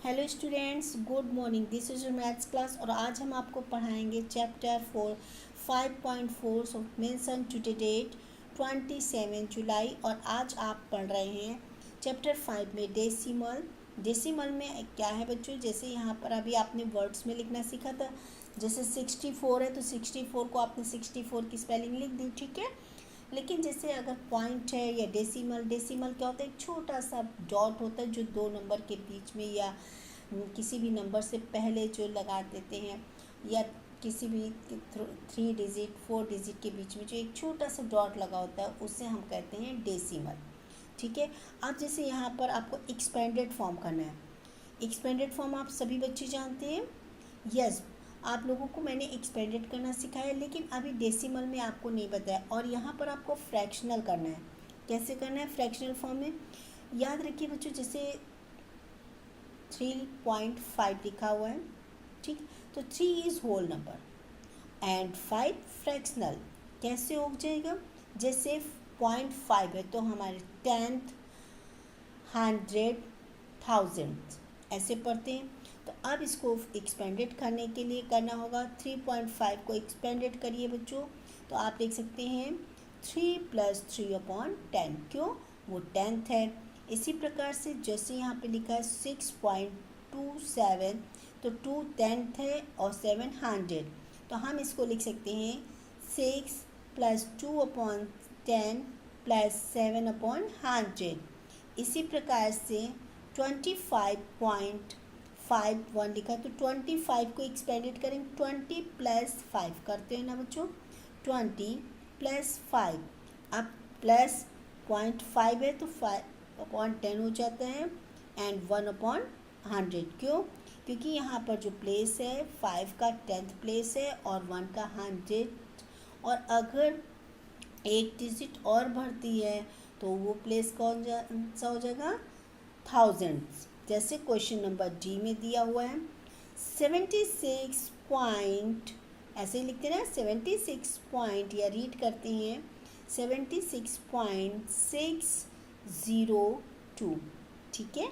Hello students, good morning. This is your maths class और आज हम आपको पढ़ाएंगे chapter 4 5.4 of mention to date 27 जुलाई। और आज आप पढ़ रहे हैं चैप्टर 5 में डेसिमल। डेसिमल में क्या है बच्चों, जैसे यहाँ पर अभी आपने वर्ड्स में लिखना सीखा था। जैसे 64 है तो 64 को आपने 64 की स्पेलिंग लिख दी, ठीक है। लेकिन जैसे अगर पॉइंट है या डेसिमल, डेसिमल क्या होता है, एक छोटा सा डॉट होता है जो दो नंबर के बीच में या किसी भी नंबर से पहले जो लगा देते हैं, या किसी भी 3 डिजिट 4 डिजिट के बीच में जो एक छोटा सा डॉट लगा होता है उसे हम कहते हैं डेसिमल, ठीक है। अब जैसे यहाँ पर आपको एक्सपेंडेड फॉर्म करना है। एक्सपेंडेड फॉर्म आप सभी बच्चे जानते हैं। यस, आप लोगों को मैंने एक्सपेंडेड करना सिखाया, लेकिन अभी डेसिमल में आपको नहीं बताया। और यहाँ पर आपको फ्रैक्शनल करना है। कैसे करना है फ्रैक्शनल फॉर्म में, याद रखिए बच्चों, जैसे 3.5 लिखा हुआ है, ठीक। तो 3 is whole number and 5 fractional. कैसे हो जाएगा, जैसे 0.5 है तो हमारे 10th 100 1000 ऐसे पढ़ते हैं। तो अब इसको एक्सपेंडेड करने के लिए करना होगा, 3.5 को एक्सपेंडेड करिए बच्चों। तो आप लिख सकते हैं 3 + 3/10। क्यों, वो 10th है। इसी प्रकार से जैसे यहाँ पे लिखा है 6.27, तो 2 10th है और 7 100। तो हम इसको लिख सकते हैं 6 + 2/10 + 7/100। इसी प्रकार से 25.51 लिखा, तो 25 को एक्सपेंडेड करेंगे, 20 + 5 करते हैं ना बच्चों, 20 + 5। अब प्लस 0.5 है तो 5/10 हो जाता है एंड 1/100। क्यों, क्योंकि यहाँ पर जो प्लेस है 5 का 10th प्लेस है और 1 का 100। और अगर एक डिजिट और बढ़ती है तो वो प्लेस कौन सा हो जाएगा, 1000। जैसे क्वेश्चन नंबर डी में दिया हुआ है 76 पॉइंट, ऐसे ही लिखते हैं ना 76 पॉइंट, या रीड करते हैं 76.602, ठीक है।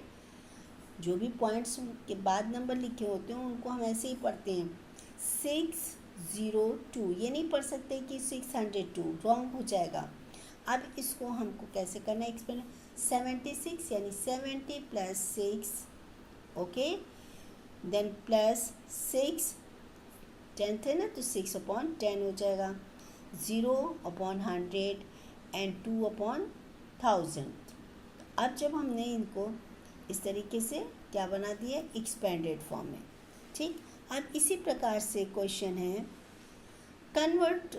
जो भी पॉइंट्स के बाद नंबर लिखे होते हैं उनको हम ऐसे ही पढ़ते हैं 602। ये नहीं पढ़ सकते कि 602, रॉन्ग हो जाएगा। अब इसको हमको कैसे करना है एक्सप्लेन, 76 यानी 70 + 6, ओके, देन +6, 10th है ना तो 6/10 हो जाएगा, 0/100 एंड 2/1000। अब जब हमने इनको इस तरीके से क्या बना दिया, एक्सपेंडेड फॉर्म में, ठीक। अब इसी प्रकार से क्वेश्चन है convert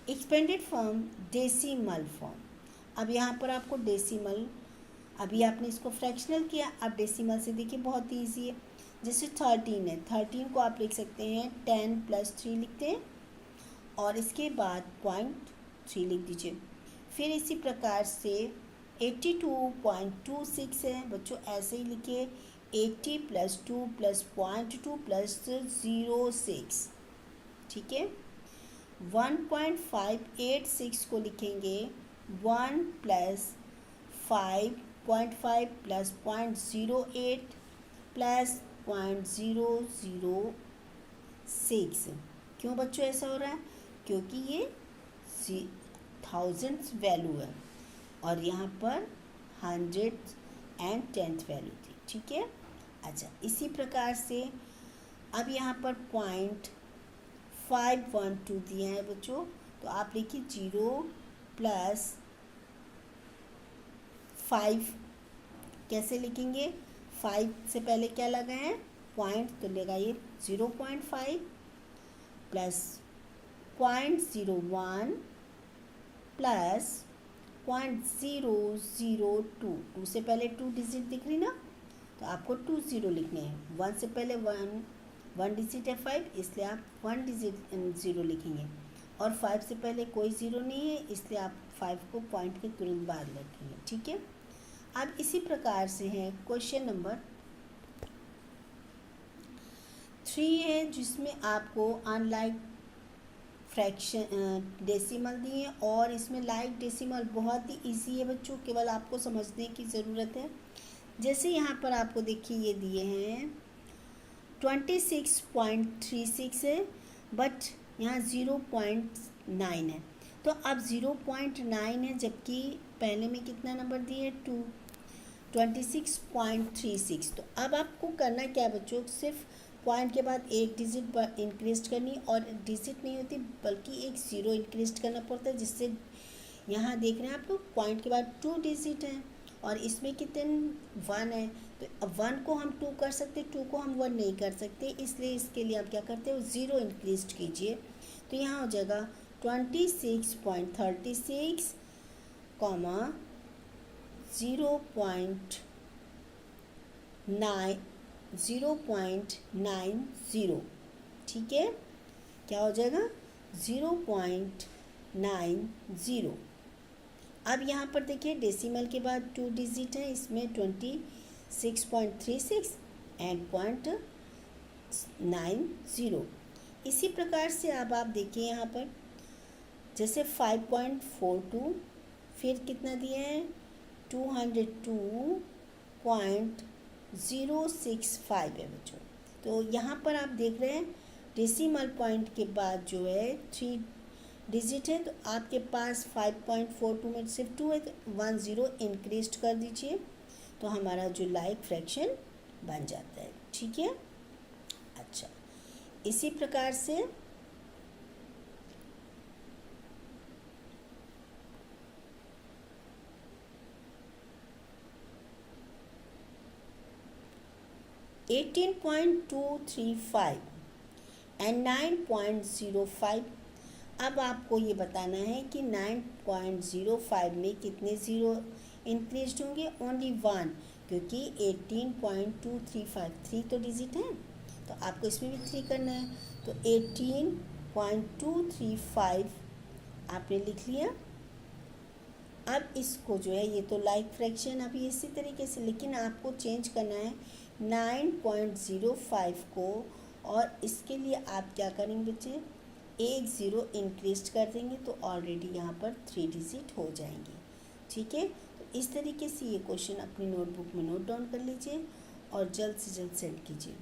expanded form decimal form. अब यहाँ पर आपको डेसिमल, अभी आपने इसको फ्रैक्शनल किया, अब डेसिमल से देखिए बहुत ईजी है। जैसे 13 है, 13 को आप लिख सकते हैं 10 + 3 लिखते हैं और इसके बाद 0.3 लिख दीजिए। फिर इसी प्रकार से 82.26 है बच्चों, ऐसे ही लिखिए 80 + 2 + 0.2 + 0.6, ठीक है। 1.586 को लिखेंगे 1 + 5.5 + 0.08 + 0.006। क्यों बच्चों ऐसा हो रहा है, क्योंकि ये 1000 वैल्यू है और यहाँ पर 100 एंड 10th वैल्यू थी, ठीक है। अच्छा, इसी प्रकार से अब यहाँ पर 0.512 दिया है बच्चों, तो आप लिखिए 0 + 5। कैसे लिखेंगे, 5 से पहले क्या लगा है, पॉइंट, तो लगाइए 0.5 + 0.01 + 0.002। 2 से पहले 2 डिजिट दिख रही ना, तो आपको 20 लिखने हैं। 1 से पहले 1 डिजिट है 5, इसलिए आप 1 डिजिट 0 लिखेंगे। और 5 से पहले कोई 0 नहीं है, इसलिए आप 5 को पॉइंट के तुरंत बाद लिखेंगे, ठीक है। अब इसी प्रकार से है क्वेश्चन नंबर 3 है, जिसमें आपको अनलाइक फ्रैक्शन डेसिमल दिए और इसमें लाइक डेसिमल बहुत ही इजी है बच्चों, केवल आपको समझने की ज़रूरत है। जैसे यहाँ पर आपको देखिए ये दिए हैं 26.36 है, बट यहाँ 0.9 है। तो अब 0.9 है, जबकि पहले में कितना नंबर दिए 26.36। तो अब आपको करना क्या है बच्चों, सिर्फ पॉइंट के बाद एक डिजिट इंक्रीज करनी, और डिजिट नहीं होती बल्कि एक ज़ीरो इंक्रीज करना पड़ता है, जिससे यहाँ देख रहे हैं आप लोग पॉइंट के बाद 2 डिजिट हैं और इसमें कितने 1 है। तो अब 1 को हम 2 कर सकते, 2 को हम 1 नहीं कर सकते, इसलिए इसके लिए आप क्या करते हो, ज़ीरो इंक्रीज कीजिए। तो यहाँ हो जाएगा 26.36 कॉमा 0.90। ठीक है, क्या हो जाएगा 0.90। अब यहाँ पर देखिए डेसिमल के बाद 2 डिजिट है, इसमें 26.36 एंड 0.90। इसी प्रकार से अब आप देखिए यहाँ पर जैसे 5.42, फिर कितना दिया है 202.065 है बच्चों। तो यहाँ पर आप देख रहे हैं डेसिमल पॉइंट के बाद जो है 3 डिजिट है, तो आपके पास 5.42 में सिर्फ 2 है, तो 1 0 इंक्रीज कर दीजिए, तो हमारा जो लाइक फ्रैक्शन बन जाता है। ठीक है, अच्छा इसी प्रकार से (18.235) एंड 9.05। अब आपको ये बताना है कि 9.05 में कितने ज़ीरो इंक्रीज होंगे, ओनली 1, क्योंकि 18.235 3 तो डिजिट है, तो आपको इसमें भी 3 करना है। तो 18.235 आपने लिख लिया। अब इसको जो है, ये तो लाइक फ्रैक्शन अभी इसी तरीके से, लेकिन आपको चेंज करना है 9.05 को, और इसके लिए आप क्या करेंगे बच्चे, एक ज़ीरो इंक्रीज कर देंगे, तो ऑलरेडी यहाँ पर 3 डिजिट हो जाएंगे। ठीक है, तो इस तरीके से ये क्वेश्चन अपनी नोटबुक में नोट डाउन कर लीजिए और जल्द से जल्द सेंड कीजिए।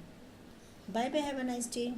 Bye bye, have a nice day.